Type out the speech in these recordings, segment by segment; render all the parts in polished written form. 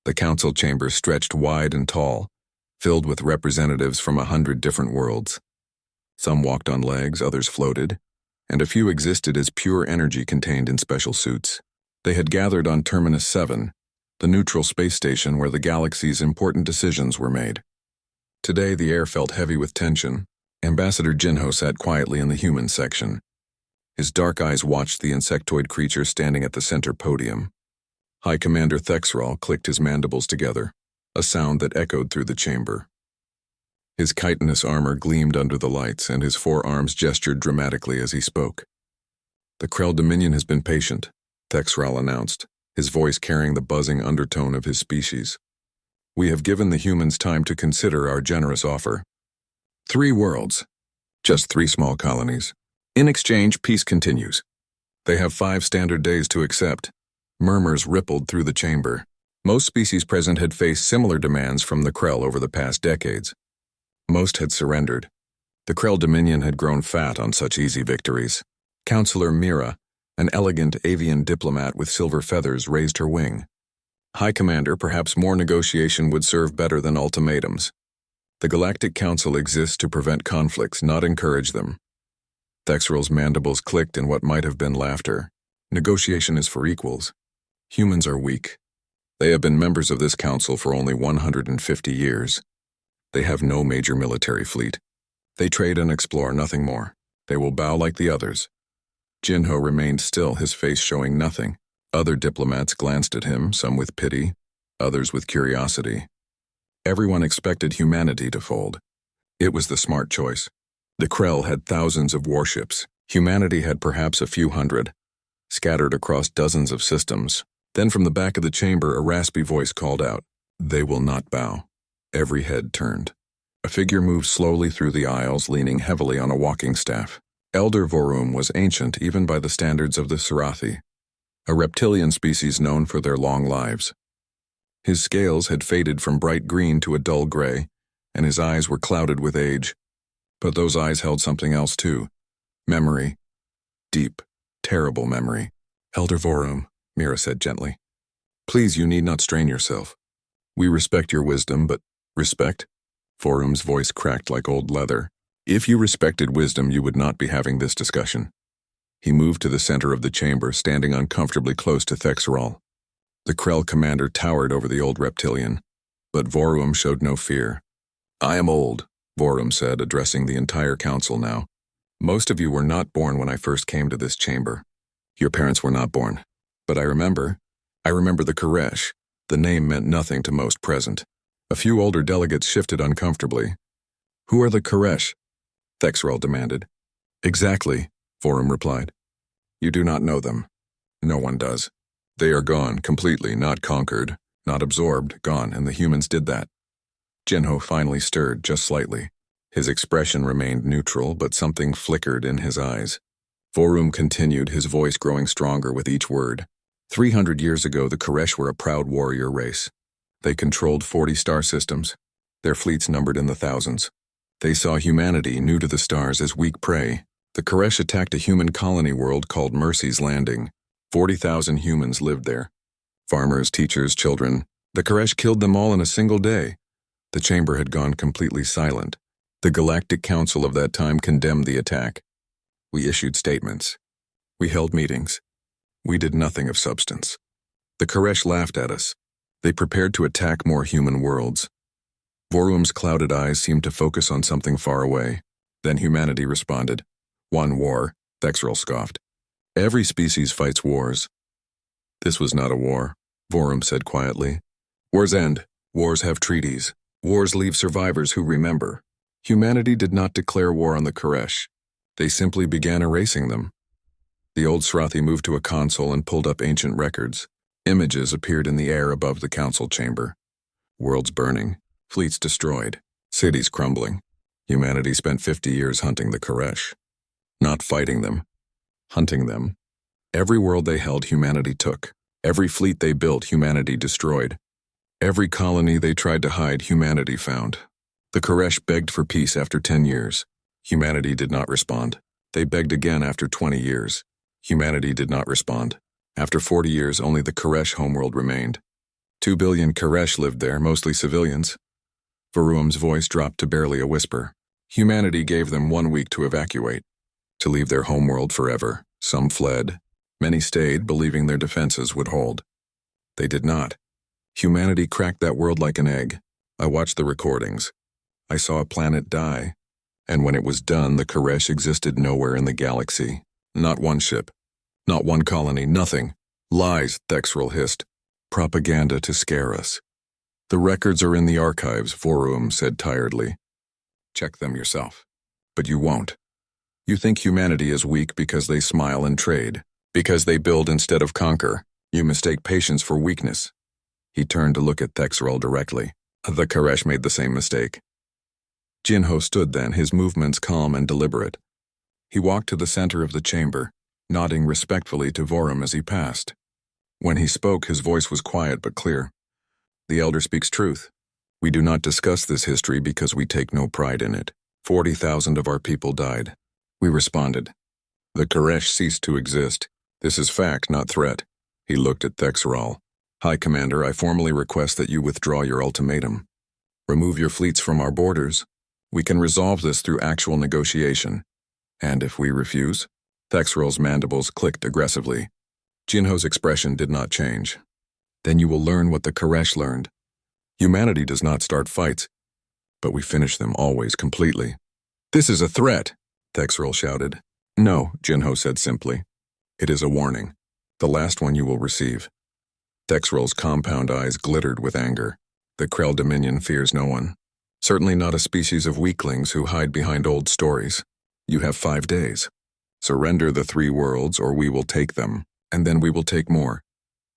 The council chamber stretched wide and tall, filled with representatives from 100 different worlds. Some walked on legs, others floated, and a few existed as pure energy contained in special suits. They had gathered on Terminus 7, the neutral space station where the galaxy's important decisions were made. Today the air felt heavy with tension. Ambassador Jinho sat quietly in the human section. His dark eyes watched the insectoid creature standing at the center podium. High Commander Thexral clicked his mandibles together, a sound that echoed through the chamber. His chitinous armor gleamed under the lights, and his forearms gestured dramatically as he spoke. "The Krell Dominion has been patient," Thexral announced, his voice carrying the buzzing undertone of his species. "We have given the humans time to consider our generous offer. 3 worlds, just 3 small colonies. In exchange, peace continues. They have 5 standard days to accept." Murmurs rippled through the chamber. Most species present had faced similar demands from the Krell over the past decades. Most had surrendered. The Krell Dominion had grown fat on such easy victories. Counselor Mira, an elegant avian diplomat with silver feathers, raised her wing. "High Commander, perhaps more negotiation would serve better than ultimatums. The Galactic Council exists to prevent conflicts, not encourage them." Thexral's mandibles clicked in what might have been laughter. "Negotiation is for equals. Humans are weak. They have been members of this council for only 150 years. They have no major military fleet. They trade and explore, nothing more. They will bow like the others." Jinho remained still, his face showing nothing. Other diplomats glanced at him, some with pity, others with curiosity. Everyone expected humanity to fold. It was the smart choice. The Krell had thousands of warships. Humanity had perhaps a few hundred, scattered across dozens of systems. Then from the back of the chamber, a raspy voice called out, "They will not bow." Every head turned. A figure moved slowly through the aisles, leaning heavily on a walking staff. Elder Vorum was ancient even by the standards of the Sarathi, a reptilian species known for their long lives. His scales had faded from bright green to a dull gray, and his eyes were clouded with age. But those eyes held something else too. Memory. Deep, terrible memory. "Elder Vorum," Mira said gently. "Please, you need not strain yourself. We respect your wisdom, but..." "Respect?" Vorum's voice cracked like old leather. "If you respected wisdom, you would not be having this discussion." He moved to the center of the chamber, standing uncomfortably close to Thexral. The Krell commander towered over the old reptilian, but Vorum showed no fear. "I am old," Vorum said, addressing the entire council now. "Most of you were not born when I first came to this chamber. Your parents were not born. But I remember the Koresh." The name meant nothing to most present. A few older delegates shifted uncomfortably. "Who are the Koresh?" Thexral demanded. "Exactly," Vorum replied. "You do not know them. No one does. They are gone, completely, not conquered, not absorbed, gone, and the humans did that." Jinho finally stirred, just slightly. His expression remained neutral, but something flickered in his eyes. Vorum continued, his voice growing stronger with each word. 300 years ago, the Koresh were a proud warrior race. They controlled 40 star systems. Their fleets numbered in the thousands. They saw humanity, new to the stars, as weak prey. The Koresh attacked a human colony world called Mercy's Landing. 40,000 humans lived there. Farmers, teachers, children. The Koresh killed them all in a single day. The chamber had gone completely silent. The Galactic Council of that time condemned the attack. We issued statements. We held meetings. We did nothing of substance. The Koresh laughed at us. They prepared to attack more human worlds. Vorum's clouded eyes seemed to focus on something far away. Then humanity responded. "One war," Thexral scoffed. "Every species fights wars." "This was not a war," Vorum said quietly. "Wars end. Wars have treaties. Wars leave survivors who remember. Humanity did not declare war on the Koresh. They simply began erasing them." The old Srathi moved to a console and pulled up ancient records. Images appeared in the air above the council chamber. Worlds burning, fleets destroyed, cities crumbling. Humanity spent 50 years hunting the Koresh. Not fighting them, hunting them. Every world they held, humanity took. Every fleet they built, humanity destroyed. Every colony they tried to hide, humanity found. The Koresh begged for peace after 10 years. Humanity did not respond. They begged again after 20 years. Humanity did not respond. After 40 years, only the Koresh homeworld remained. 2 billion Koresh lived there, mostly civilians. Varum's voice dropped to barely a whisper. Humanity gave them 1 week to evacuate, to leave their homeworld forever. Some fled. Many stayed, believing their defenses would hold. They did not. Humanity cracked that world like an egg. I watched the recordings. I saw a planet die. And when it was done, the Koresh existed nowhere in the galaxy. Not one ship. Not one colony. Nothing. Lies, Thexrel hissed. Propaganda to scare us. The records are in the archives, Vorum said tiredly. Check them yourself. But you won't. You think humanity is weak because they smile and trade, because they build instead of conquer. You mistake patience for weakness. He turned to look at Thexrel directly. The Koresh made the same mistake. Jinho stood then, his movements calm and deliberate. He walked to the center of the chamber, nodding respectfully to Vorum as he passed. When he spoke, his voice was quiet but clear. The Elder speaks truth. We do not discuss this history because we take no pride in it. 40,000 of our people died. We responded. The Koresh ceased to exist. This is fact, not threat. He looked at Thexrel. High Commander, I formally request that you withdraw your ultimatum. Remove your fleets from our borders. We can resolve this through actual negotiation. And if we refuse? Thexrel's mandibles clicked aggressively. Jinho's expression did not change. Then you will learn what the Koresh learned. Humanity does not start fights, but we finish them always completely. This is a threat, Thexrel shouted. No, Jinho said simply. It is a warning. The last one you will receive. Thexrel's compound eyes glittered with anger. The Krell Dominion fears no one. Certainly not a species of weaklings who hide behind old stories. You have 5 days. Surrender the 3 worlds or we will take them, and then we will take more.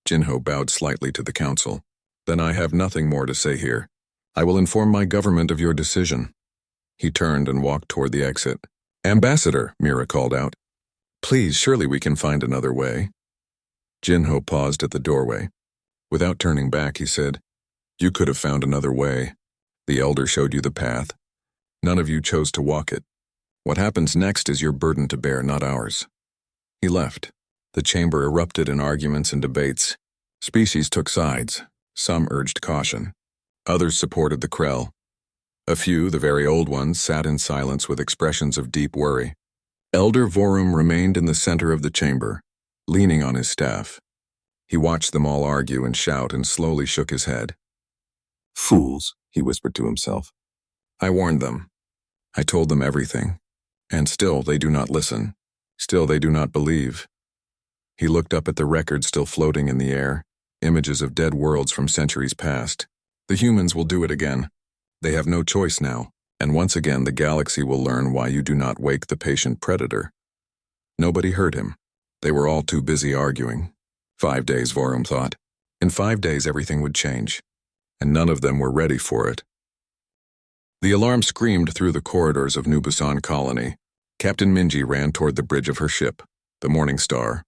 Jinho bowed slightly to the council. Then I have nothing more to say here. I will inform my government of your decision. He turned and walked toward the exit. Ambassador, Mira called out. Please, surely we can find another way. Jinho paused at the doorway. Without turning back, he said, You could have found another way. The Elder showed you the path. None of you chose to walk it. What happens next is your burden to bear, not ours. He left. The chamber erupted in arguments and debates. Species took sides. Some urged caution. Others supported the Krell. A few, the very old ones, sat in silence with expressions of deep worry. Elder Vorum remained in the center of the chamber, leaning on his staff. He watched them all argue and shout and slowly shook his head. Fools, he whispered to himself. I warned them. I told them everything. And still they do not listen. Still they do not believe. He looked up at the records still floating in the air, images of dead worlds from centuries past. The humans will do it again. They have no choice now, and once again the galaxy will learn why you do not wake the patient predator. Nobody heard him. They were all too busy arguing. 5 days, Vorum thought. In 5 days everything would change, and none of them were ready for it. The alarm screamed through the corridors of New Busan Colony. Captain Minji ran toward the bridge of her ship, the Morning Star,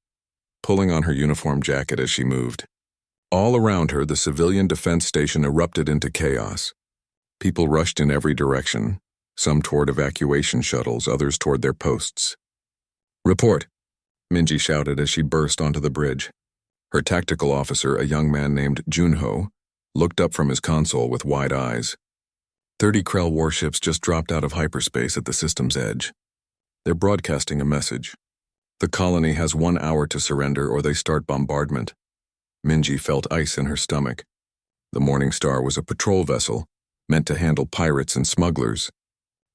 pulling on her uniform jacket as she moved. All around her, the civilian defense station erupted into chaos. People rushed in every direction, some toward evacuation shuttles, others toward their posts. Report, Minji shouted as she burst onto the bridge. Her tactical officer, a young man named Junho, looked up from his console with wide eyes. 30 Krell warships just dropped out of hyperspace at the system's edge. They're broadcasting a message. The colony has 1 hour to surrender or they start bombardment. Minji felt ice in her stomach. The Morning Star was a patrol vessel, meant to handle pirates and smugglers.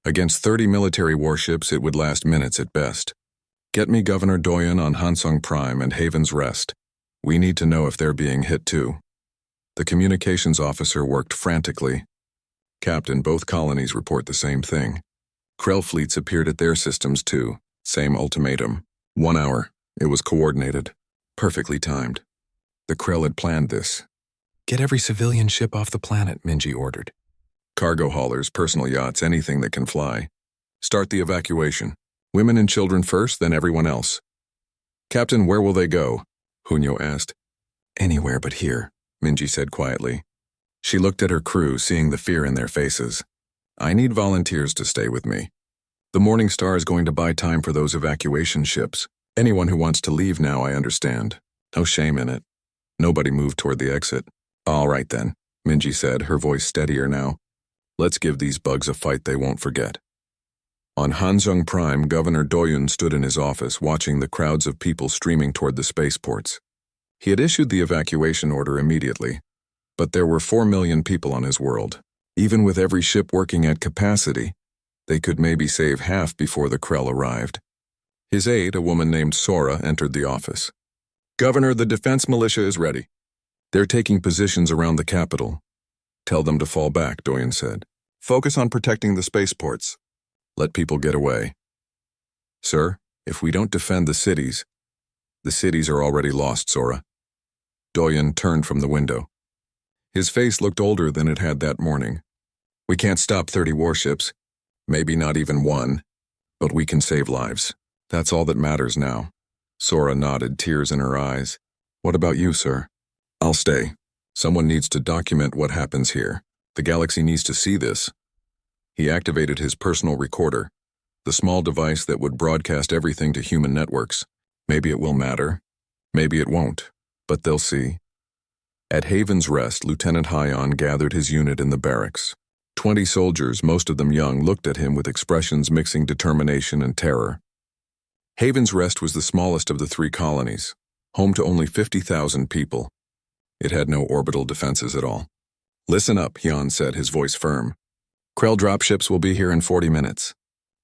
Against 30 military warships, it would last minutes at best. Get me Governor Doyen on Hansung Prime and Haven's Rest. We need to know if they're being hit too. The communications officer worked frantically. Captain, both colonies report the same thing. Krell fleets appeared at their systems too. Same ultimatum. 1 hour. It was coordinated. Perfectly timed. The Krell had planned this. Get every civilian ship off the planet, Minji ordered. Cargo haulers, personal yachts, anything that can fly. Start the evacuation. Women and children first, then everyone else. Captain, where will they go? Hunyo asked. Anywhere but here, Minji said quietly. She looked at her crew, seeing the fear in their faces. I need volunteers to stay with me. The Morning Star is going to buy time for those evacuation ships. Anyone who wants to leave now, I understand. No shame in it. Nobody moved toward the exit. All right then, Minji said, her voice steadier now. Let's give these bugs a fight they won't forget. On Hanzhong Prime, Governor Doyun stood in his office watching the crowds of people streaming toward the spaceports. He had issued the evacuation order immediately, but there were 4 million people on his world. Even with every ship working at capacity, they could maybe save half before the Krell arrived. His aide, a woman named Sora, entered the office. Governor, the defense militia is ready. They're taking positions around the capital. Tell them to fall back, Doyen said. Focus on protecting the spaceports. Let people get away. Sir, if we don't defend the cities are already lost, Sora. Doyen turned from the window. His face looked older than it had that morning. We can't stop 30 warships, maybe not even one, but we can save lives. That's all that matters now. Sora nodded, tears in her eyes. What about you, sir? I'll stay. Someone needs to document what happens here. The galaxy needs to see this. He activated his personal recorder, the small device that would broadcast everything to human networks. Maybe it will matter. Maybe it won't. But they'll see. At Haven's Rest, Lieutenant Hyon gathered his unit in the barracks. 20 soldiers, most of them young, looked at him with expressions mixing determination and terror. Haven's Rest was the smallest of the 3 colonies, home to only 50,000 people. It had no orbital defenses at all. Listen up, Hyon said, his voice firm. Krell dropships will be here in 40 minutes.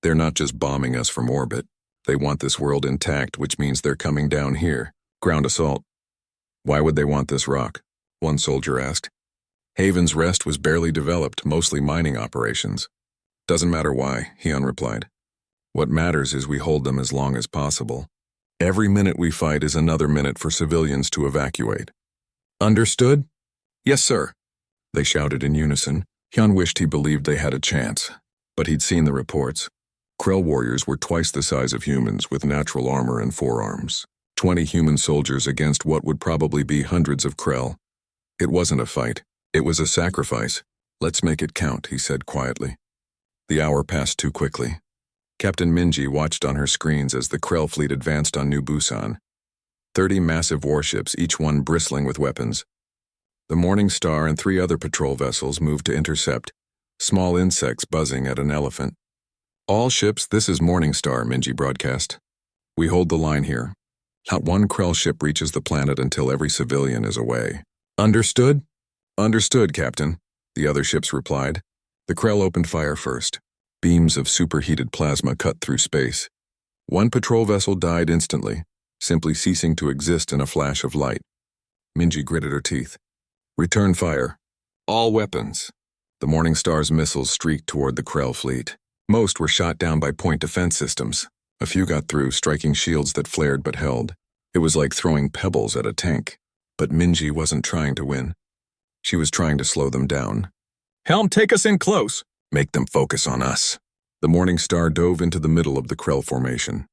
They're not just bombing us from orbit. They want this world intact, which means they're coming down here. Ground assault. Why would they want this rock? One soldier asked. Haven's Rest was barely developed, mostly mining operations. Doesn't matter why, Hyon replied. What matters is we hold them as long as possible. Every minute we fight is another minute for civilians to evacuate. Understood? Yes, sir. They shouted in unison. Hyon wished he believed they had a chance, but he'd seen the reports. Krell warriors were twice the size of humans with natural armor and forearms. 20 human soldiers against what would probably be hundreds of Krell. It wasn't a fight. It was a sacrifice. Let's make it count, he said quietly. The hour passed too quickly. Captain Minji watched on her screens as the Krell fleet advanced on New Busan. 30 massive warships, each one bristling with weapons. The Morning Star and 3 other patrol vessels moved to intercept, small insects buzzing at an elephant. All ships, this is Morning Star, Minji broadcast. We hold the line here. Not one Krell ship reaches the planet until every civilian is away. Understood? Understood, Captain, the other ships replied. The Krell opened fire first. Beams of superheated plasma cut through space. One patrol vessel died instantly, simply ceasing to exist in a flash of light. Minji gritted her teeth. Return fire. All weapons. The Morning Star's missiles streaked toward the Krell fleet. Most were shot down by point defense systems. A few got through, striking shields that flared but held. It was like throwing pebbles at a tank. But Minji wasn't trying to win. She was trying to slow them down. Helm, take us in close. Make them focus on us. The Morning Star dove into the middle of the Krell formation.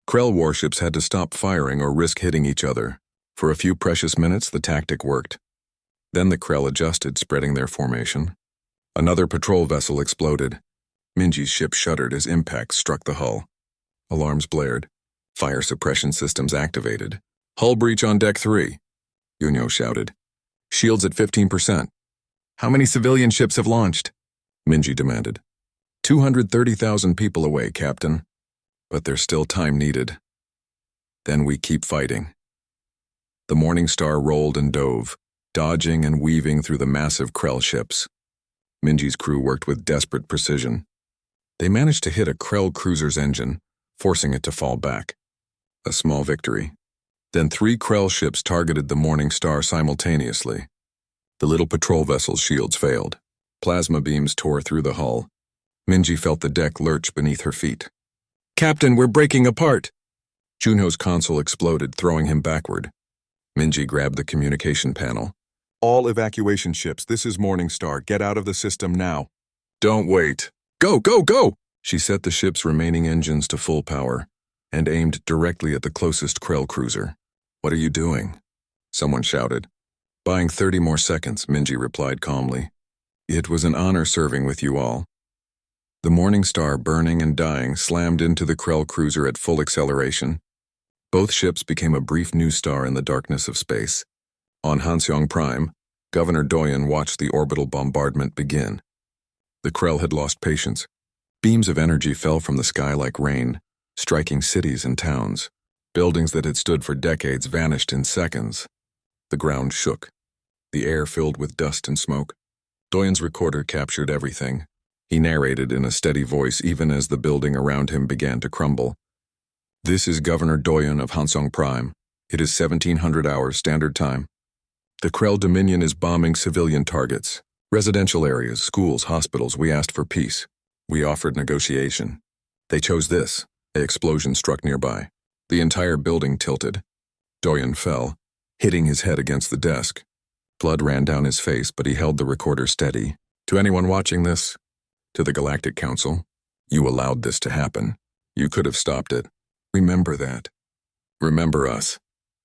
Krell warships had to stop firing or risk hitting each other. For a few precious minutes, the tactic worked. Then the Krell adjusted, spreading their formation. Another patrol vessel exploded. Minji's ship shuddered as impact struck the hull. Alarms blared. Fire suppression systems activated. Hull breach on deck 3. Yunyo shouted. Shields at 15%. How many civilian ships have launched? Minji demanded. 230,000 people away, Captain. But there's still time needed. Then we keep fighting. The Morning Star rolled and dove, dodging and weaving through the massive Krell ships. Minji's crew worked with desperate precision. They managed to hit a Krell cruiser's engine, forcing it to fall back. A small victory. Then 3 Krell ships targeted the Morning Star simultaneously. The little patrol vessel's shields failed. Plasma beams tore through the hull. Minji felt the deck lurch beneath her feet. Captain, we're breaking apart! Junho's console exploded, throwing him backward. Minji grabbed the communication panel. All evacuation ships, this is Morning Star. Get out of the system now. Don't wait. Go, go, go! She set the ship's remaining engines to full power and aimed directly at the closest Krell cruiser. What are you doing? Someone shouted. Buying 30 more seconds, Minji replied calmly. It was an honor serving with you all. The Morning Star, burning and dying, slammed into the Krell cruiser at full acceleration. Both ships became a brief new star in the darkness of space. On Hanseong Prime, Governor Doyen watched the orbital bombardment begin. The Krell had lost patience. Beams of energy fell from the sky like rain, striking cities and towns. Buildings that had stood for decades vanished in seconds. The ground shook. The air filled with dust and smoke. Doyen's recorder captured everything. He narrated in a steady voice even as the building around him began to crumble. This is Governor Doyen of Hansong Prime. It is 1700 hours Standard Time. The Krell Dominion is bombing civilian targets. Residential areas, schools, hospitals. We asked for peace. We offered negotiation. They chose this. An explosion struck nearby. The entire building tilted. Doyen fell, hitting his head against the desk. Blood ran down his face, but he held the recorder steady. To anyone watching this, to the Galactic Council, you allowed this to happen. You could have stopped it. Remember that. Remember us.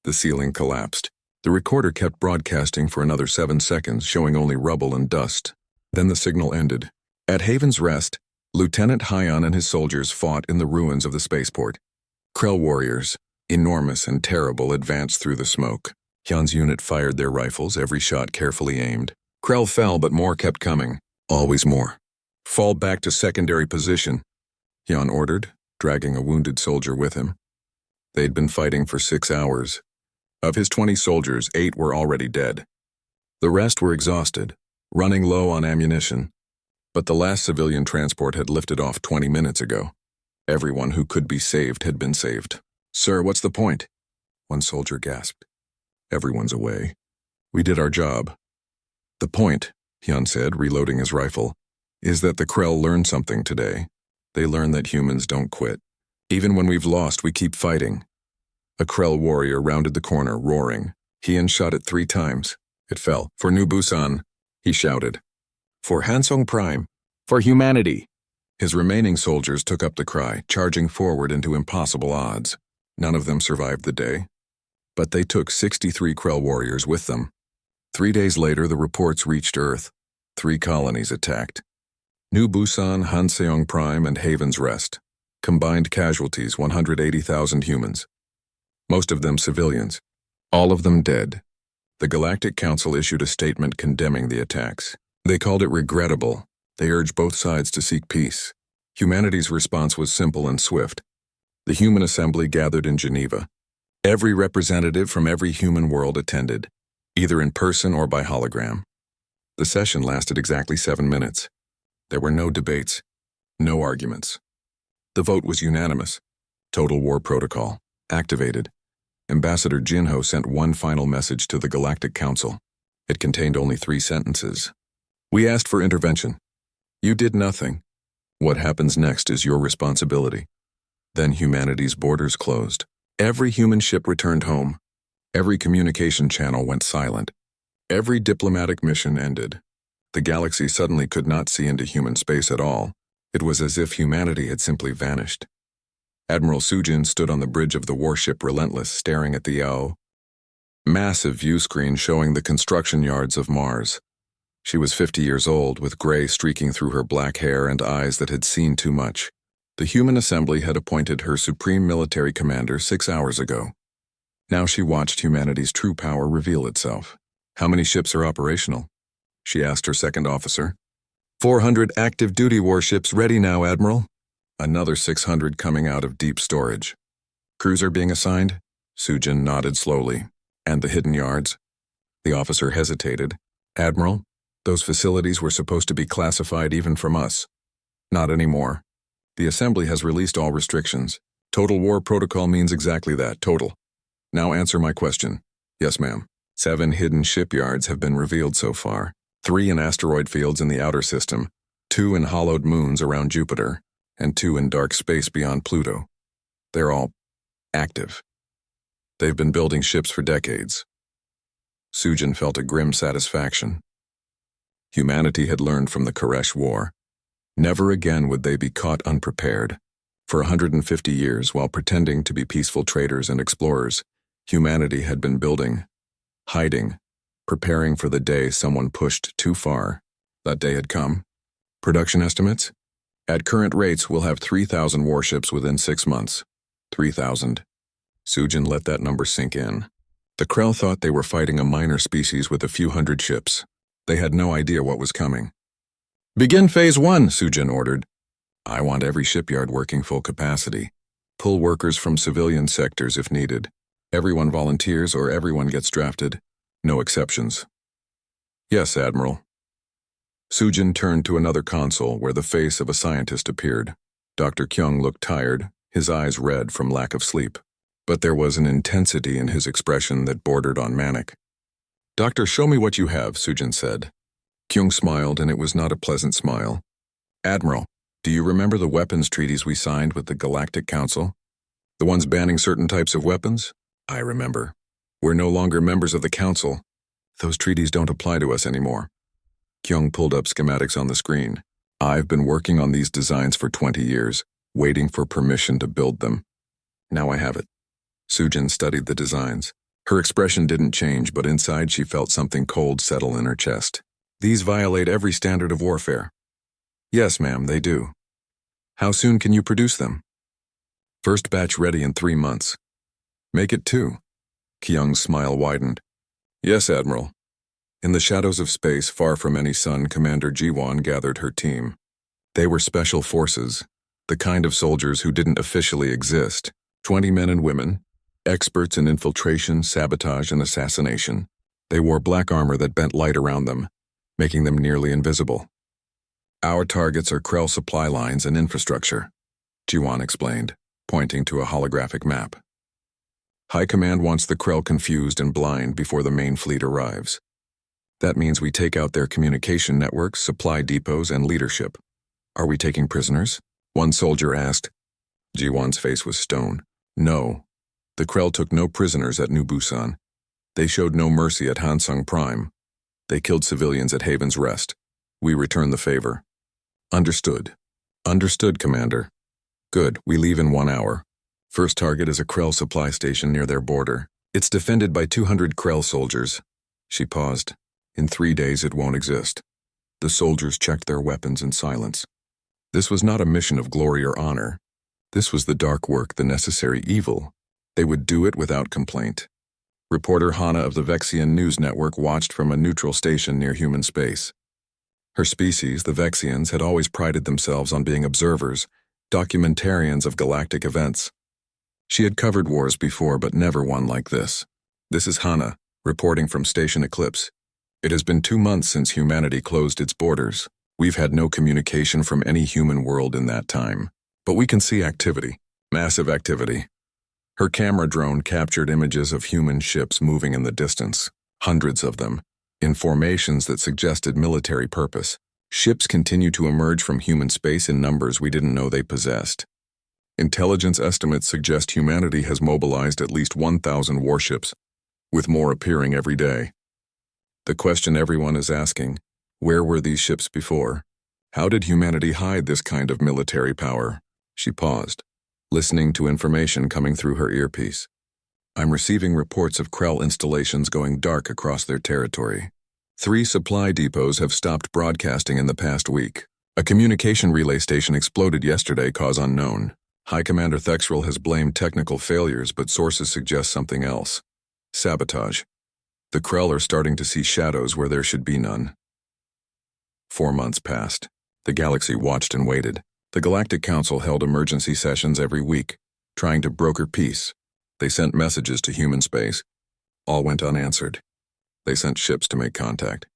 The ceiling collapsed. The recorder kept broadcasting for another 7 seconds, showing only rubble and dust. Then the signal ended. At Haven's Rest, Lieutenant Hyon and his soldiers fought in the ruins of the spaceport. Krell warriors, enormous and terrible, advanced through the smoke. Hyun's unit fired their rifles, every shot carefully aimed. Krell fell, but more kept coming. Always more. Fall back to secondary position, Hyun ordered, dragging a wounded soldier with him. They'd been fighting for 6 hours. Of his 20 soldiers, 8 were already dead. The rest were exhausted, running low on ammunition. But the last civilian transport had lifted off 20 minutes ago. Everyone who could be saved had been saved. Sir, what's the point? One soldier gasped. Everyone's away. We did our job. The point, Hyun said, reloading his rifle, is that the Krell learned something today. They learned that humans don't quit. Even when we've lost, we keep fighting. A Krell warrior rounded the corner, roaring. Hyun shot it 3 times. It fell. For New Busan, he shouted. For Hansong Prime. For humanity. His remaining soldiers took up the cry, charging forward into impossible odds. None of them survived the day. But they took 63 Krell warriors with them. 3 days later, the reports reached Earth. 3 colonies attacked. New Busan, Hansong Prime, and Haven's Rest. Combined casualties, 180,000 humans. Most of them civilians. All of them dead. The Galactic Council issued a statement condemning the attacks. They called it regrettable. They urged both sides to seek peace. Humanity's response was simple and swift. The Human Assembly gathered in Geneva. Every representative from every human world attended, either in person or by hologram. The session lasted exactly 7 minutes. There were no debates, no arguments. The vote was unanimous. Total War Protocol, activated. Ambassador Jinho sent one final message to the Galactic Council. It contained only 3 sentences. We asked for intervention. You did nothing. What happens next is your responsibility. Then humanity's borders closed. Every human ship returned home. Every communication channel went silent. Every diplomatic mission ended. The galaxy suddenly could not see into human space at all. It was as if humanity had simply vanished. Admiral Sujin stood on the bridge of the warship Relentless, staring at the massive view screen showing the construction yards of Mars. She was 50 years old, with gray streaking through her black hair and eyes that had seen too much. The Human Assembly had appointed her supreme military commander 6 hours ago. Now she watched humanity's true power reveal itself. How many ships are operational? She asked her second officer. 400 active duty warships ready now, Admiral. Another 600 coming out of deep storage. Crews are being assigned? Sujin nodded slowly. And the hidden yards? The officer hesitated. Admiral, those facilities were supposed to be classified even from us. Not anymore. The Assembly has released all restrictions. Total War Protocol means exactly that, total. Now answer my question. Yes, ma'am. 7 hidden shipyards have been revealed so far. 3 in asteroid fields in the outer system, 2 in hollowed moons around Jupiter, and 2 in dark space beyond Pluto. They're all active. They've been building ships for decades. Sujin felt a grim satisfaction. Humanity had learned from the Koresh War. Never again would they be caught unprepared. For 150 years, while pretending to be peaceful traders and explorers, humanity had been building, hiding, preparing for the day someone pushed too far. That day had come. Production estimates? At current rates, we'll have 3,000 warships within 6 months. 3,000. Sujin let that number sink in. The Krell thought they were fighting a minor species with a few hundred ships. They had no idea what was coming. "Begin Phase 1, Sujin ordered. "I want every shipyard working full capacity. Pull workers from civilian sectors if needed. Everyone volunteers or everyone gets drafted. No exceptions." "Yes, Admiral." Sujin turned to another console where the face of a scientist appeared. Dr. Kyung looked tired, his eyes red from lack of sleep. But there was an intensity in his expression that bordered on manic. "Doctor, show me what you have," Sujin said. Kyung smiled, and it was not a pleasant smile. "Admiral, do you remember the weapons treaties we signed with the Galactic Council? The ones banning certain types of weapons? I remember. We're no longer members of the Council. Those treaties don't apply to us anymore." Kyung pulled up schematics on the screen. "I've been working on these designs for 20 years, waiting for permission to build them. Now I have it." Sujin studied the designs. Her expression didn't change, but inside she felt something cold settle in her chest. "These violate every standard of warfare." "Yes, ma'am, they do." "How soon can you produce them?" "First batch ready in 3 months." "Make it 2. Kyung's smile widened. "Yes, Admiral." In the shadows of space, far from any sun, Commander Jiwon gathered her team. They were special forces, the kind of soldiers who didn't officially exist. 20 men and women, experts in infiltration, sabotage, and assassination. They wore black armor that bent light around them, making them nearly invisible. "Our targets are Krell supply lines and infrastructure," Jiwon explained, pointing to a holographic map. "High Command wants the Krell confused and blind before the main fleet arrives. That means we take out their communication networks, supply depots, and leadership. Are we taking prisoners?" one soldier asked. Jiwon's face was stone. "No. The Krell took no prisoners at New Busan. They showed no mercy at Hansung Prime. They killed civilians at Haven's Rest. We return the favor." "Understood." "Understood, Commander." "Good, we leave in 1 hour. First target is a Krell supply station near their border. It's defended by 200 Krell soldiers." She paused. "In 3 days it won't exist." The soldiers checked their weapons in silence. This was not a mission of glory or honor. This was the dark work, the necessary evil. They would do it without complaint. Reporter Hana of the Vexian News Network watched from a neutral station near human space. Her species, the Vexians, had always prided themselves on being observers, documentarians of galactic events. She had covered wars before, but never one like this. "This is Hana, reporting from Station Eclipse. It has been 2 months since humanity closed its borders. We've had no communication from any human world in that time. But we can see activity, massive activity." Her camera drone captured images of human ships moving in the distance, hundreds of them, in formations that suggested military purpose. Ships continue to emerge from human space in numbers we didn't know they possessed. Intelligence estimates suggest humanity has mobilized at least 1,000 warships, with more appearing every day. The question everyone is asking, where were these ships before? How did humanity hide this kind of military power? She paused, listening to information coming through her earpiece. "I'm receiving reports of Krell installations going dark across their territory. 3 supply depots have stopped broadcasting in the past week. A communication relay station exploded yesterday, cause unknown. High Commander Thexrel has blamed technical failures, but sources suggest something else. Sabotage. The Krell are starting to see shadows where there should be none." 4 months passed. The galaxy watched and waited. The Galactic Council held emergency sessions every week, trying to broker peace. They sent messages to human space. All went unanswered. They sent ships to make contact.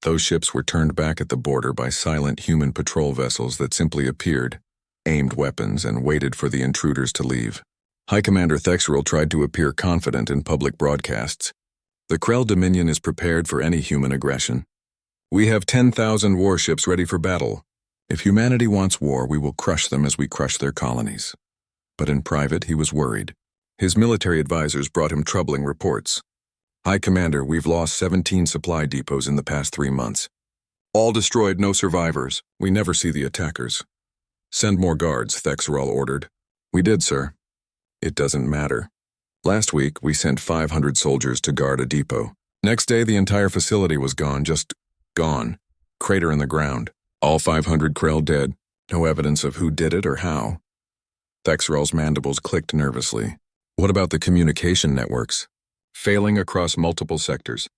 Those ships were turned back at the border by silent human patrol vessels that simply appeared, aimed weapons, and waited for the intruders to leave. High Commander Thexrel tried to appear confident in public broadcasts. "The Krell Dominion is prepared for any human aggression. We have 10,000 warships ready for battle. If humanity wants war, we will crush them as we crush their colonies." But in private, he was worried. His military advisors brought him troubling reports. "High Commander, we've lost 17 supply depots in the past 3 months. All destroyed, no survivors. We never see the attackers." "Send more guards," Thexrel ordered. "We did, sir." "It doesn't matter. Last week, we sent 500 soldiers to guard a depot. Next day, the entire facility was gone, just gone. Crater in the ground. All 500 Krell dead. No evidence of who did it or how." Thexrel's mandibles clicked nervously. "What about the communication networks?" failing across multiple sectors.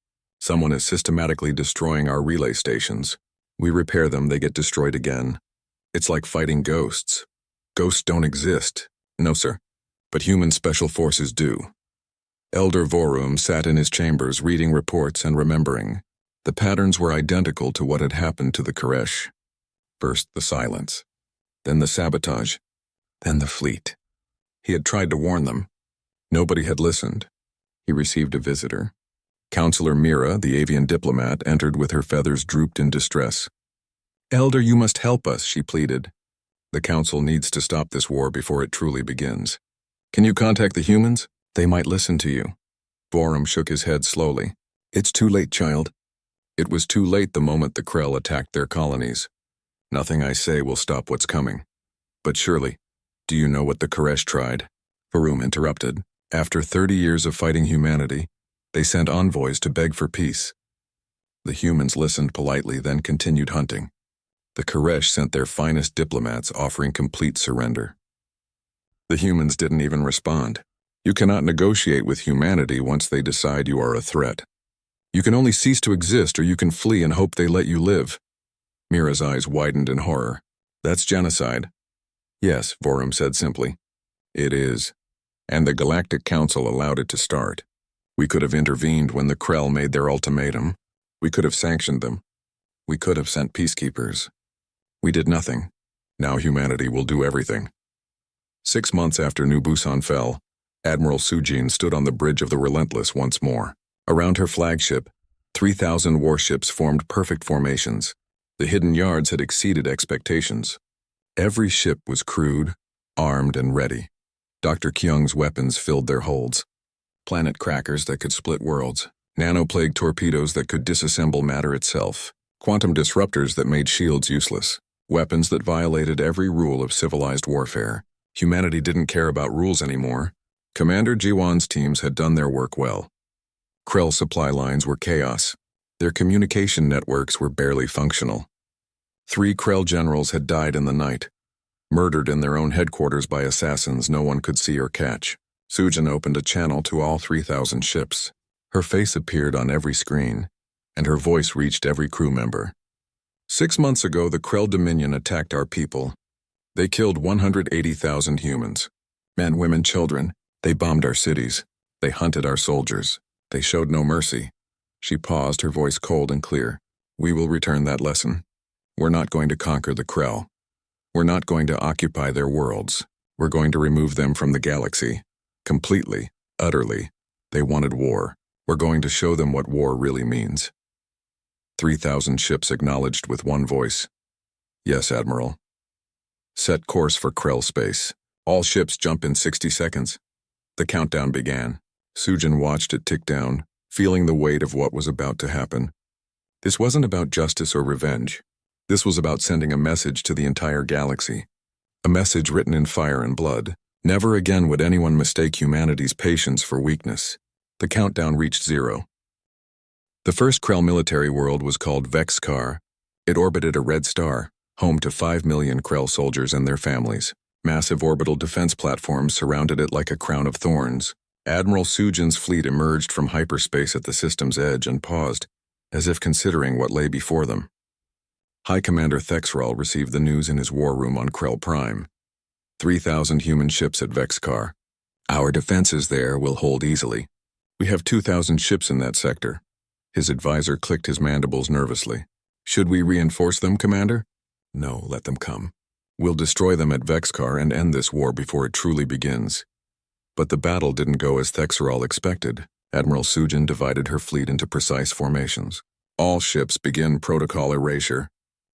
Someone is systematically destroying our relay stations. We repair them, they get destroyed again. It's like fighting ghosts. Ghosts don't exist. No, sir. But human special forces do. Elder Vorum sat in his chambers reading reports and remembering. The patterns were identical to what had happened to the Koresh. First the silence, then the sabotage, then the fleet. He had tried to warn them. Nobody had listened. He received a visitor. Counselor Mira, the avian diplomat, entered with her feathers drooped in distress. "Elder, you must help us," she pleaded. "The Council needs to stop this war before it truly begins. Can you contact the humans? They might listen to you." Vorum shook his head slowly. "It's too late, child." It was too late the moment the Krell attacked their colonies. Nothing I say will stop what's coming. But surely, do you know what the Koresh tried? Vorum interrupted. After 30 years of fighting humanity, they sent envoys to beg for peace. The humans listened politely, then continued hunting. The Koresh sent their finest diplomats offering complete surrender. The humans didn't even respond. You cannot negotiate with humanity once they decide you are a threat. You can only cease to exist, or you can flee and hope they let you live. Mira's eyes widened in horror. "That's genocide." "Yes," Vorum said simply. "It is. And the Galactic Council allowed it to start. We could have intervened when the Krell made their ultimatum. We could have sanctioned them. We could have sent peacekeepers. We did nothing. Now humanity will do everything." 6 months after New Busan fell, Admiral Sujin stood on the bridge of the Relentless once more. Around her flagship, 3,000 warships formed perfect formations. The hidden yards had exceeded expectations. Every ship was crewed, armed, and ready. Dr. Kyung's weapons filled their holds. Planet crackers that could split worlds, nanoplague torpedoes that could disassemble matter itself, quantum disruptors that made shields useless, weapons that violated every rule of civilized warfare. Humanity didn't care about rules anymore. Commander Jiwan's teams had done their work well. Krell supply lines were chaos. Their communication networks were barely functional. 3 Krell generals had died in the night, murdered in their own headquarters by assassins no one could see or catch. Sujin opened a channel to all 3,000 ships. Her face appeared on every screen, and her voice reached every crew member. 6 months ago, the Krell Dominion attacked our people. They killed 180,000 humans. Men, women, children. They bombed our cities. They hunted our soldiers. They showed no mercy. She paused, her voice cold and clear. We will return that lesson. We're not going to conquer the Krell. We're not going to occupy their worlds. We're going to remove them from the galaxy. Completely, utterly. They wanted war. We're going to show them what war really means. 3,000 ships acknowledged with one voice. Yes, Admiral. Set course for Krell space. All ships jump in 60 seconds. The countdown began. Sujin watched it tick down, feeling the weight of what was about to happen. This wasn't about justice or revenge. This was about sending a message to the entire galaxy. A message written in fire and blood. Never again would anyone mistake humanity's patience for weakness. The countdown reached 0. The first Krell military world was called Vexkar. It orbited a red star, home to 5 million Krell soldiers and their families. Massive orbital defense platforms surrounded it like a crown of thorns. Admiral Sujin's fleet emerged from hyperspace at the system's edge and paused, as if considering what lay before them. High Commander Thexral received the news in his war room on Krell Prime. 3,000 human ships at Vexkar. Our defenses there will hold easily. We have 2,000 ships in that sector. His advisor clicked his mandibles nervously. Should we reinforce them, Commander? No, let them come. We'll destroy them at Vexkar and end this war before it truly begins. But the battle didn't go as Thexral expected. Admiral Sujin divided her fleet into precise formations. All ships begin protocol erasure.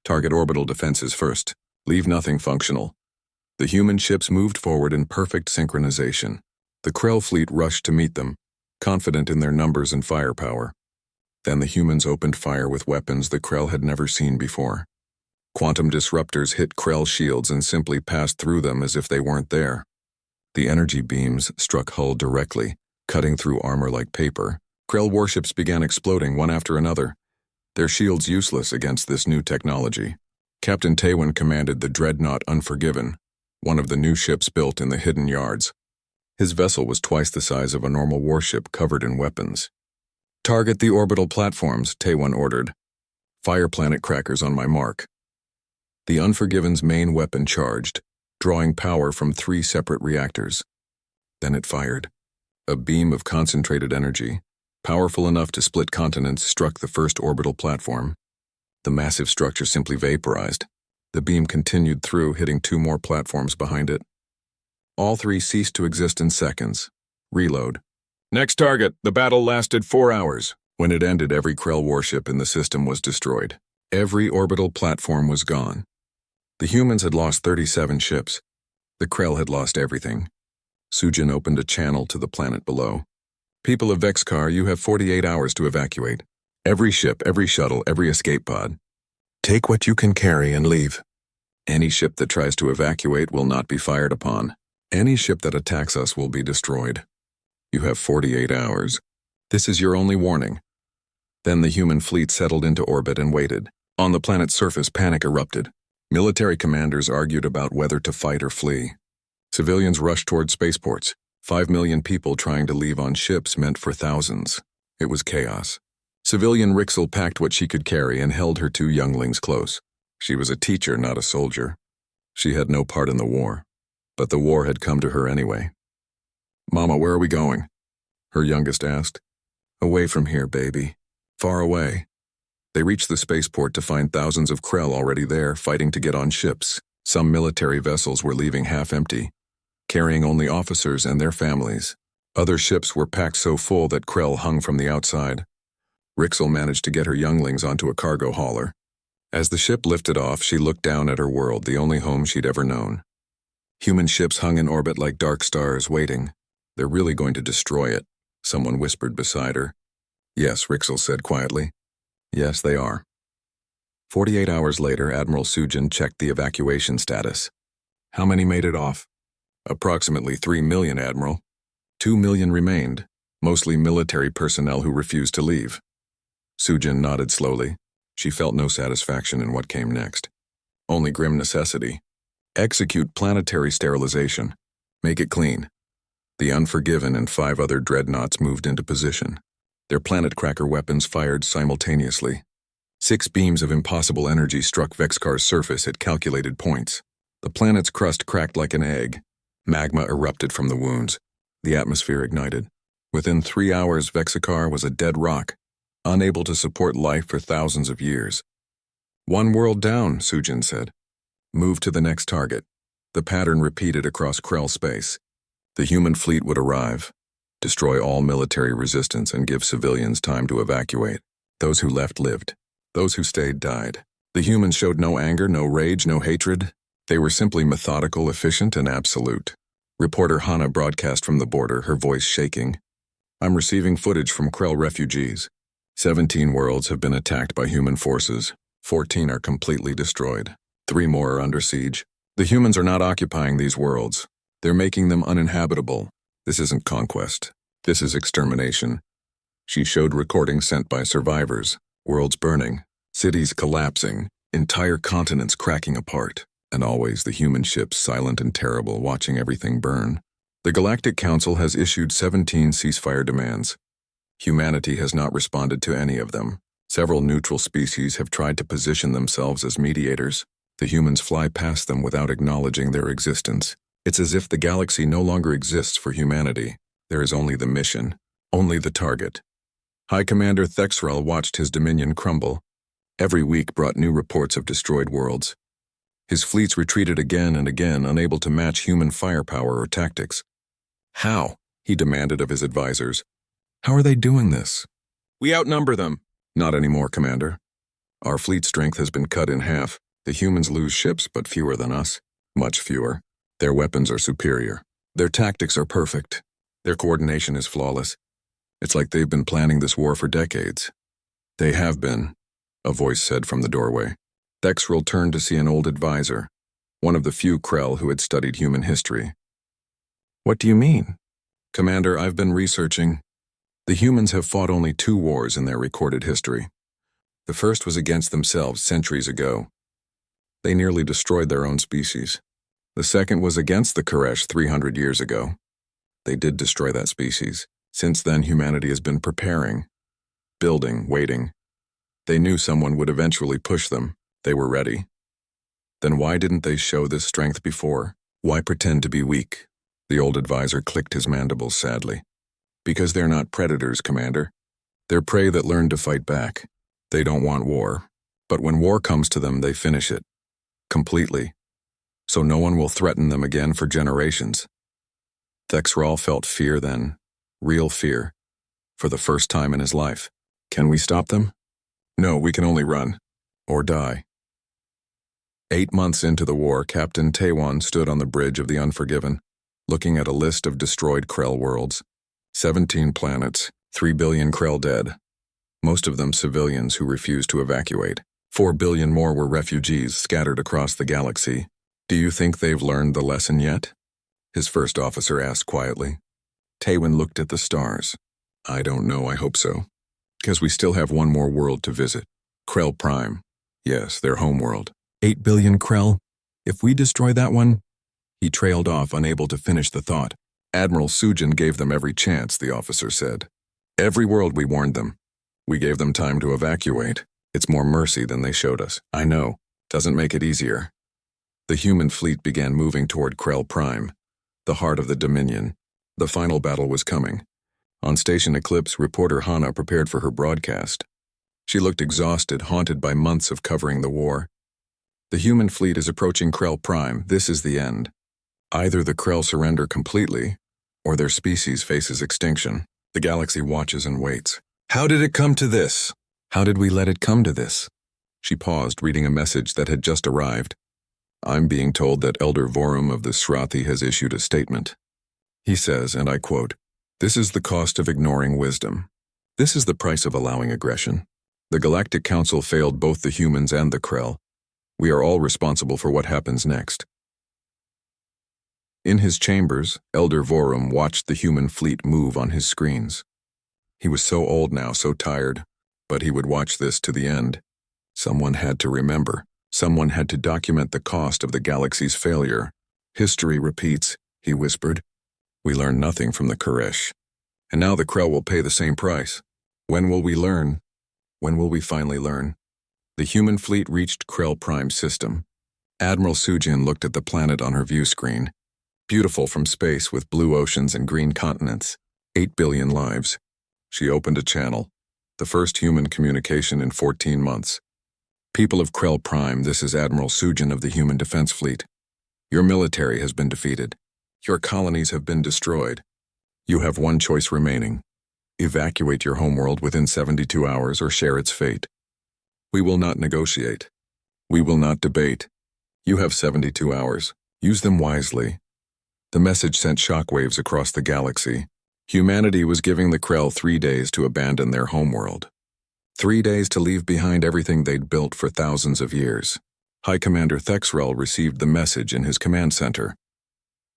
Target orbital defenses first. Leave nothing functional. The human ships moved forward in perfect synchronization. The Krell fleet rushed to meet them, confident in their numbers and firepower. Then the humans opened fire with weapons the Krell had never seen before. Quantum disruptors hit Krell shields and simply passed through them as if they weren't there. The energy beams struck hull directly, cutting through armor like paper. Krell warships began exploding one after another, their shields useless against this new technology. Captain Taewon commanded the dreadnought Unforgiven, one of the new ships built in the hidden yards. His vessel was twice the size of a normal warship covered in weapons. "Target the orbital platforms," Taewon ordered. "Fire planet crackers on my mark." The Unforgiven's main weapon charged, drawing power from 3 separate reactors. Then it fired. A beam of concentrated energy, powerful enough to split continents, struck the first orbital platform. The massive structure simply vaporized. The beam continued through, hitting 2 more platforms behind it. All 3 ceased to exist in seconds. Reload. "Next target. The battle lasted 4 hours. When it ended, every Krell warship in the system was destroyed. Every orbital platform was gone. The humans had lost 37 ships. The Krell had lost everything. Sujin opened a channel to the planet below. "People of Vexkar, you have 48 hours to evacuate. Every ship, every shuttle, every escape pod. Take what you can carry and leave. Any ship that tries to evacuate will not be fired upon. Any ship that attacks us will be destroyed. You have 48 hours. This is your only warning." Then the human fleet settled into orbit and waited. On the planet's surface, panic erupted. Military commanders argued about whether to fight or flee. Civilians rushed toward spaceports. 5 million people trying to leave on ships meant for thousands. It was chaos. Civilian Rixel packed what she could carry and held her 2 younglings close. She was a teacher, not a soldier. She had no part in the war. But the war had come to her anyway. "Mama, where are we going?" her youngest asked. "Away from here, baby. Far away." They reached the spaceport to find thousands of Krell already there, fighting to get on ships. Some military vessels were leaving half empty, carrying only officers and their families. Other ships were packed so full that Krell hung from the outside. Rixel managed to get her younglings onto a cargo hauler. As the ship lifted off, she looked down at her world, the only home she'd ever known. Human ships hung in orbit like dark stars, waiting. "They're really going to destroy it," someone whispered beside her. "Yes," Rixel said quietly. "Yes, they are." 48 hours later, Admiral Sujin checked the evacuation status. "How many made it off?" "Approximately 3 million, Admiral. 2 million remained, mostly military personnel who refused to leave." Sujin nodded slowly. She felt no satisfaction in what came next. Only grim necessity. Execute planetary sterilization. Make it clean. The Unforgiven and 5 other dreadnoughts moved into position. Their planet cracker weapons fired simultaneously. 6 beams of impossible energy struck Vexkar's surface at calculated points. The planet's crust cracked like an egg. Magma erupted from the wounds. The atmosphere ignited. Within 3 hours, Vexkar was a dead rock, unable to support life for thousands of years. "One world down," Sujin said. "Move to the next target." The pattern repeated across Krell space. The human fleet would arrive, destroy all military resistance, and give civilians time to evacuate. Those who left lived. Those who stayed died. The humans showed no anger, no rage, no hatred. They were simply methodical, efficient, and absolute. Reporter Hana broadcast from the border, her voice shaking. "I'm receiving footage from Krell refugees. 17 worlds have been attacked by human forces. 14 are completely destroyed. 3 more are under siege. The humans are not occupying these worlds. They're making them uninhabitable. This isn't conquest. This is extermination." She showed recordings sent by survivors. Worlds burning, cities collapsing, entire continents cracking apart, and always the human ships silent and terrible, watching everything burn. The Galactic Council has issued 17 ceasefire demands. Humanity has not responded to any of them. Several neutral species have tried to position themselves as mediators. The humans fly past them without acknowledging their existence. It's as if the galaxy no longer exists for humanity. There is only the mission, only the target. High Commander Thexrel watched his dominion crumble. Every week brought new reports of destroyed worlds. His fleets retreated again and again, unable to match human firepower or tactics. "How?" he demanded of his advisors. "How are they doing this?" "We outnumber them." "Not anymore, Commander. Our fleet strength has been cut in half. The humans lose ships, but fewer than us. Much fewer. Their weapons are superior. Their tactics are perfect. Their coordination is flawless. It's like they've been planning this war for decades." "They have been," a voice said from the doorway. Thexrel turned to see an old advisor, one of the few Krell who had studied human history. "What do you mean?" "Commander, I've been researching. The humans have fought only 2 wars in their recorded history. The first was against themselves centuries ago. They nearly destroyed their own species. The second was against the Koresh 300 years ago. They did destroy that species. Since then, humanity has been preparing, building, waiting. They knew someone would eventually push them. They were ready. Then why didn't they show this strength before? Why pretend to be weak? The old advisor clicked his mandibles sadly. Because they're not predators, Commander. They're prey that learn to fight back. They don't want war. But when war comes to them, they finish it. Completely. So no one will threaten them again for generations. Thexral felt fear then. Real fear. For the first time in his life. Can we stop them? No, we can only run. Or die. 8 months into the war, Captain Taiwan stood on the bridge of the Unforgiven, looking at a list of destroyed Krell worlds. 17 planets, 3 billion Krell dead. Most of them civilians who refused to evacuate. 4 billion more were refugees scattered across the galaxy. Do you think they've learned the lesson yet? His first officer asked quietly. Taiwan looked at the stars. I don't know, I hope so. Because we still have one more world to visit. Krell Prime. Yes, their homeworld. 8 billion Krell? If we destroy that one? He trailed off, unable to finish the thought. Admiral Sujin gave them every chance, the officer said. Every world we warned them. We gave them time to evacuate. It's more mercy than they showed us. I know. Doesn't make it easier. The human fleet began moving toward Krell Prime, the heart of the Dominion. The final battle was coming. On Station Eclipse, reporter Hana prepared for her broadcast. She looked exhausted, haunted by months of covering the war. The human fleet is approaching Krell Prime. This is the end. Either the Krell surrender completely, or their species faces extinction. The galaxy watches and waits. How did it come to this? How did we let it come to this? She paused, reading a message that had just arrived. I'm being told that Elder Vorum of the Srathi has issued a statement. He says, and I quote, "This is the cost of ignoring wisdom. This is the price of allowing aggression. The Galactic Council failed both the humans and the Krell. We are all responsible for what happens next." In his chambers, Elder Vorum watched the human fleet move on his screens. He was so old now, so tired, but he would watch this to the end. Someone had to remember. Someone had to document the cost of the galaxy's failure. History repeats, he whispered. We learned nothing from the Koresh. And now the Krell will pay the same price. When will we learn? When will we finally learn? The human fleet reached Krell Prime system. Admiral Sujin looked at the planet on her view screen. Beautiful from space with blue oceans and green continents. 8 billion lives. She opened a channel. The first human communication in 14 months. People of Krell Prime, this is Admiral Sujin of the Human Defense Fleet. Your military has been defeated. Your colonies have been destroyed. You have one choice remaining. Evacuate your homeworld within 72 hours or share its fate. We will not negotiate. We will not debate. You have 72 hours. Use them wisely. The message sent shockwaves across the galaxy. Humanity was giving the Krell 3 days to abandon their homeworld. 3 days to leave behind everything they'd built for thousands of years. High Commander Thexrel received the message in his command center.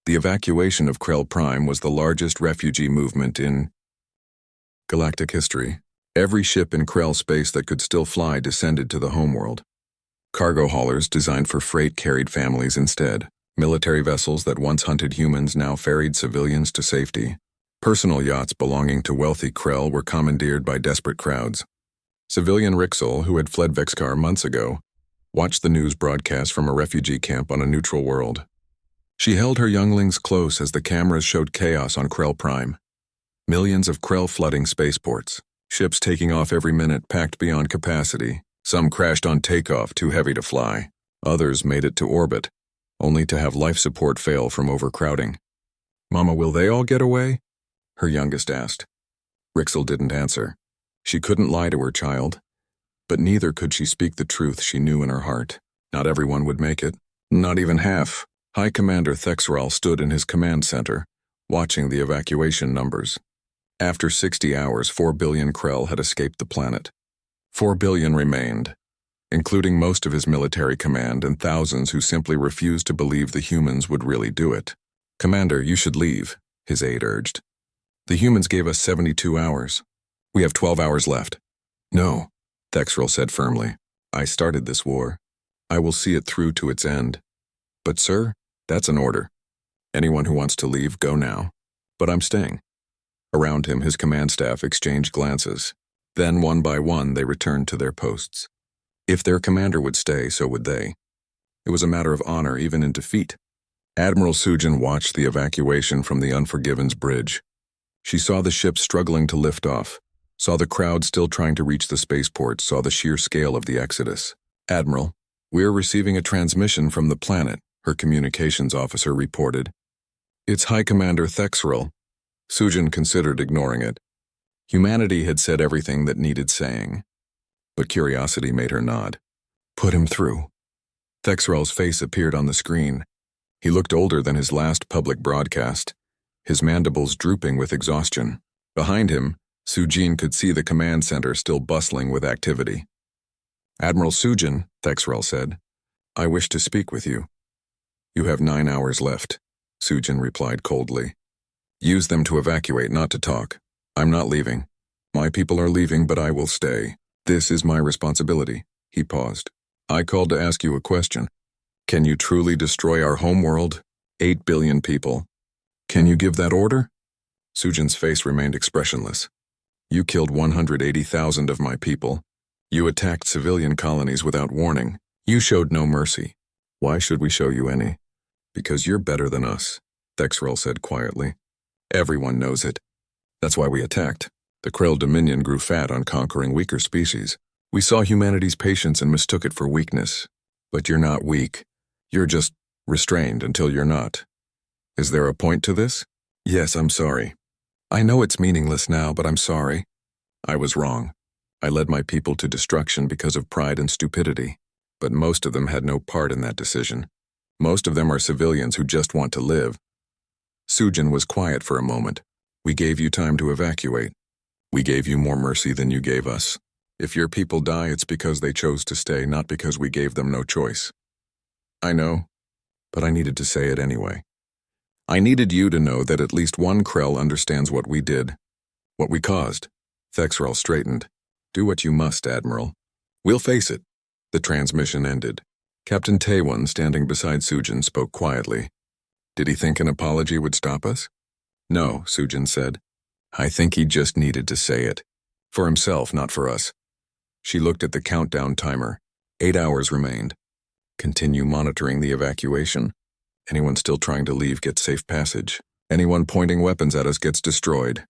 The evacuation of Krell Prime was the largest refugee movement in galactic history. Every ship in Krell space that could still fly descended to the homeworld. Cargo haulers designed for freight carried families instead. Military vessels that once hunted humans now ferried civilians to safety. Personal yachts belonging to wealthy Krell were commandeered by desperate crowds. Civilian Rixel, who had fled Vexkar months ago, watched the news broadcast from a refugee camp on a neutral world. She held her younglings close as the cameras showed chaos on Krell Prime. Millions of Krell flooding spaceports. Ships taking off every minute packed beyond capacity. Some crashed on takeoff, too heavy to fly. Others made it to orbit, only to have life support fail from overcrowding. Mama, will they all get away? Her youngest asked. Rixel didn't answer. She couldn't lie to her child, but neither could she speak the truth she knew in her heart. Not everyone would make it. Not even half. High Commander Thexral stood in his command center, watching the evacuation numbers. After 60 hours, 4 billion Krell had escaped the planet. 4 billion remained, including most of his military command and thousands who simply refused to believe the humans would really do it. Commander, you should leave, his aide urged. The humans gave us 72 hours. We have 12 hours left. No, Thexral said firmly. I started this war. I will see it through to its end. But sir, that's an order. Anyone who wants to leave, go now. But I'm staying. Around him, his command staff exchanged glances. Then, one by one, they returned to their posts. If their commander would stay, so would they. It was a matter of honor, even in defeat. Admiral Sujin watched the evacuation from the Unforgiven's bridge. She saw the ship struggling to lift off, saw the crowd still trying to reach the spaceport, saw the sheer scale of the exodus. "Admiral, we're receiving a transmission from the planet," her communications officer reported. "It's High Commander Thexrel." Sujin considered ignoring it. Humanity had said everything that needed saying. But curiosity made her nod. "Put him through." Thexrel's face appeared on the screen. He looked older than his last public broadcast, his mandibles drooping with exhaustion. Behind him, Sujin could see the command center still bustling with activity. "Admiral Sujin," Thexrel said, "I wish to speak with you." "You have 9 hours left," Sujin replied coldly. "Use them to evacuate, not to talk. I'm not leaving. My people are leaving, but I will stay. This is my responsibility." He paused. "I called to ask you a question. Can you truly destroy our homeworld? 8 billion people. Can you give that order?" Sujin's face remained expressionless. "You killed 180,000 of my people. You attacked civilian colonies without warning. You showed no mercy. Why should we show you any?" "Because you're better than us," Thexrel said quietly. "Everyone knows it. That's why we attacked. The Krell Dominion grew fat on conquering weaker species. We saw humanity's patience and mistook it for weakness. But you're not weak. You're just restrained until you're not. Is there a point to this?" "Yes, I'm sorry. I know it's meaningless now, but I'm sorry. I was wrong. I led my people to destruction because of pride and stupidity. But most of them had no part in that decision. Most of them are civilians who just want to live." Sujin was quiet for a moment. "We gave you time to evacuate. We gave you more mercy than you gave us. If your people die, it's because they chose to stay, not because we gave them no choice." "I know, but I needed to say it anyway. I needed you to know that at least one Krell understands what we did, what we caused." Thexrel straightened. "Do what you must, Admiral. We'll face it." The transmission ended. Captain Taewon, standing beside Sujin, spoke quietly. "Did he think an apology would stop us?" "No," Sujin said. "I think he just needed to say it. For himself, not for us." She looked at the countdown timer. 8 hours remained. "Continue monitoring the evacuation. Anyone still trying to leave gets safe passage. Anyone pointing weapons at us gets destroyed."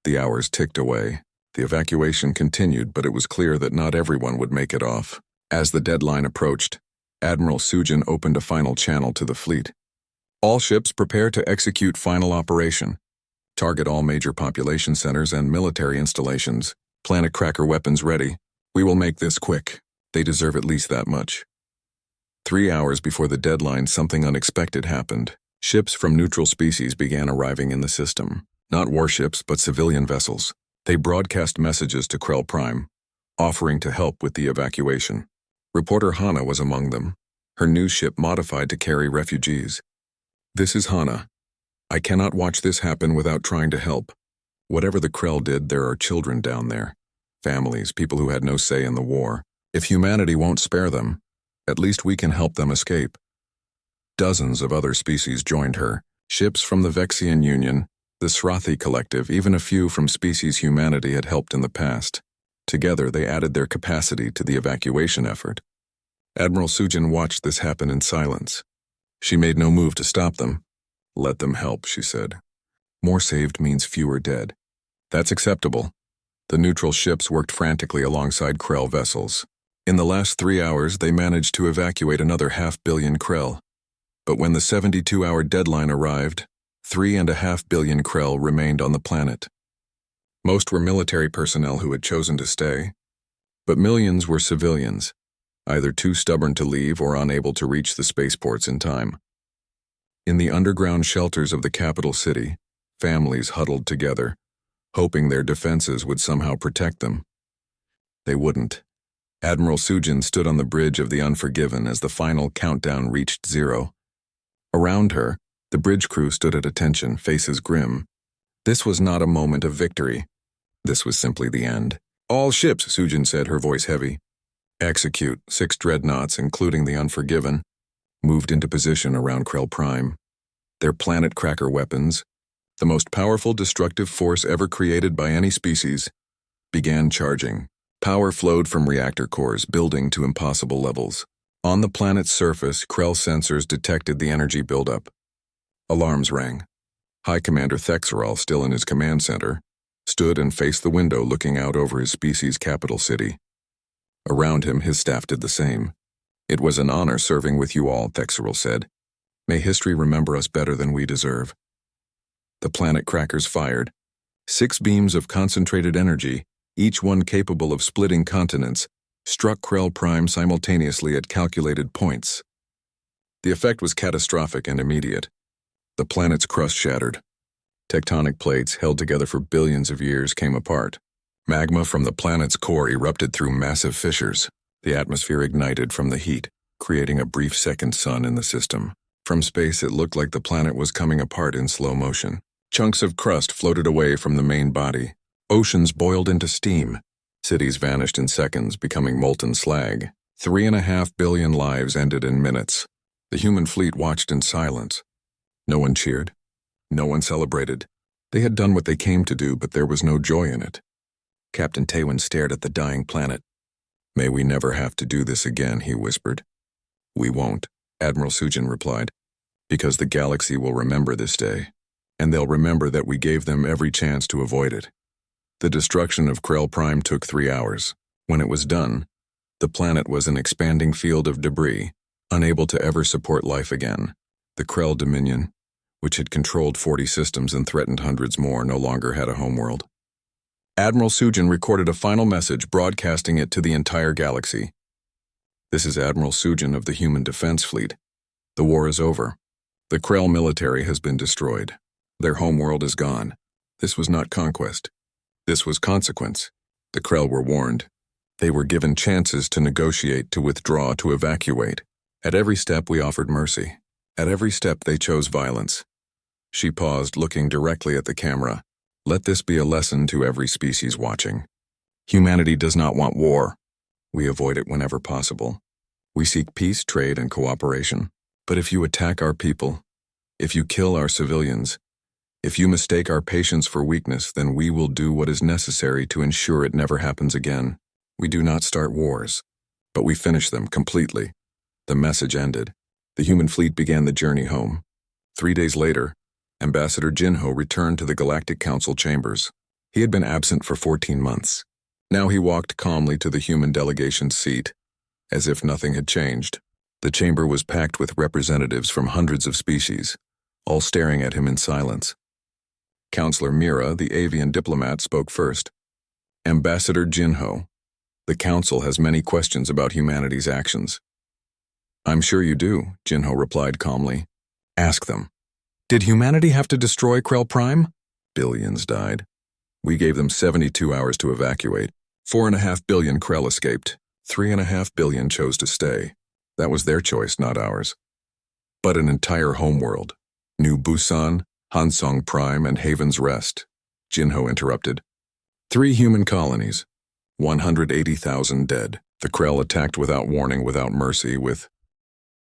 The hours ticked away. The evacuation continued, but it was clear that not everyone would make it off. As the deadline approached, Admiral Sujin opened a final channel to the fleet. "All ships prepare to execute final operation. Target all major population centers and military installations. Planet cracker weapons ready. We will make this quick. They deserve at least that much." 3 hours before the deadline, something unexpected happened. Ships from neutral species began arriving in the system. Not warships, but civilian vessels. They broadcast messages to Krell Prime, offering to help with the evacuation. Reporter Hana was among them, her new ship modified to carry refugees. "This is Hana. I cannot watch this happen without trying to help. Whatever the Krell did, there are children down there. Families, people who had no say in the war. If humanity won't spare them, at least we can help them escape." Dozens of other species joined her. Ships from the Vexian Union, the Srathi Collective, even a few from species humanity had helped in the past. Together, they added their capacity to the evacuation effort. Admiral Sujin watched this happen in silence. She made no move to stop them. "Let them help," she said. "More saved means fewer dead. That's acceptable." The neutral ships worked frantically alongside Krell vessels. In the last 3 hours, they managed to evacuate another 500 million Krell. But when the 72-hour deadline arrived, 3.5 billion Krell remained on the planet. Most were military personnel who had chosen to stay, but millions were civilians, either too stubborn to leave or unable to reach the spaceports in time. In the underground shelters of the capital city, families huddled together, hoping their defenses would somehow protect them. They wouldn't. Admiral Sujin stood on the bridge of the Unforgiven as the final countdown reached 0. Around her, the bridge crew stood at attention, faces grim. This was not a moment of victory. This was simply the end. "All ships," Sujin said, her voice heavy. "Execute." 6 dreadnoughts, including the Unforgiven, moved into position around Krell Prime. Their planet cracker weapons, the most powerful destructive force ever created by any species, began charging. Power flowed from reactor cores, building to impossible levels. On the planet's surface, Krell sensors detected the energy buildup. Alarms rang. High Commander Thexeral, still in his command center, stood and faced the window looking out over his species' capital city. Around him, his staff did the same. "It was an honor serving with you all," Thexeral said. "May history remember us better than we deserve." The planet crackers fired. 6 beams of concentrated energy, each one capable of splitting continents, struck Krell Prime simultaneously at calculated points. The effect was catastrophic and immediate. The planet's crust shattered. Tectonic plates, held together for billions of years, came apart. Magma from the planet's core erupted through massive fissures. The atmosphere ignited from the heat, creating a brief second sun in the system. From space, it looked like the planet was coming apart in slow motion. Chunks of crust floated away from the main body. Oceans boiled into steam. Cities vanished in seconds, becoming molten slag. 3.5 billion lives ended in minutes. The human fleet watched in silence. No one cheered. No one celebrated. They had done what they came to do, but there was no joy in it. Captain Taywin stared at the dying planet. "May we never have to do this again," he whispered. "We won't," Admiral Sujin replied, "because the galaxy will remember this day, and they'll remember that we gave them every chance to avoid it." The destruction of Krell Prime took 3 hours. When it was done, the planet was an expanding field of debris, unable to ever support life again. The Krell Dominion, which had controlled 40 systems and threatened hundreds more, no longer had a homeworld. Admiral Sujin recorded a final message, broadcasting it to the entire galaxy. "This is Admiral Sujin of the Human Defense Fleet. The war is over. The Krell military has been destroyed. Their homeworld is gone. This was not conquest. This was consequence. The Krell were warned. They were given chances to negotiate, to withdraw, to evacuate. At every step we offered mercy. At every step they chose violence." She paused, looking directly at the camera. "Let this be a lesson to every species watching. Humanity does not want war. We avoid it whenever possible. We seek peace, trade, and cooperation. But if you attack our people, if you kill our civilians, if you mistake our patience for weakness, then we will do what is necessary to ensure it never happens again. We do not start wars, but we finish them completely." The message ended. The human fleet began the journey home. 3 days later, Ambassador Jinho returned to the Galactic Council chambers. He had been absent for 14 months. Now he walked calmly to the human delegation's seat, as if nothing had changed. The chamber was packed with representatives from hundreds of species, all staring at him in silence. Counselor Mira, the avian diplomat, spoke first. "Ambassador Jinho, the Council has many questions about humanity's actions." "I'm sure you do," Jinho replied calmly. "Ask them. Did humanity have to destroy Krell Prime? Billions died. We gave them 72 hours to evacuate. 4.5 billion Krell escaped. 3.5 billion chose to stay. That was their choice, not ours. But an entire homeworld. New Busan, Hansong Prime, and Haven's Rest," Jinho interrupted. 3 human colonies. 180,000 dead. The Krell attacked without warning, without mercy, with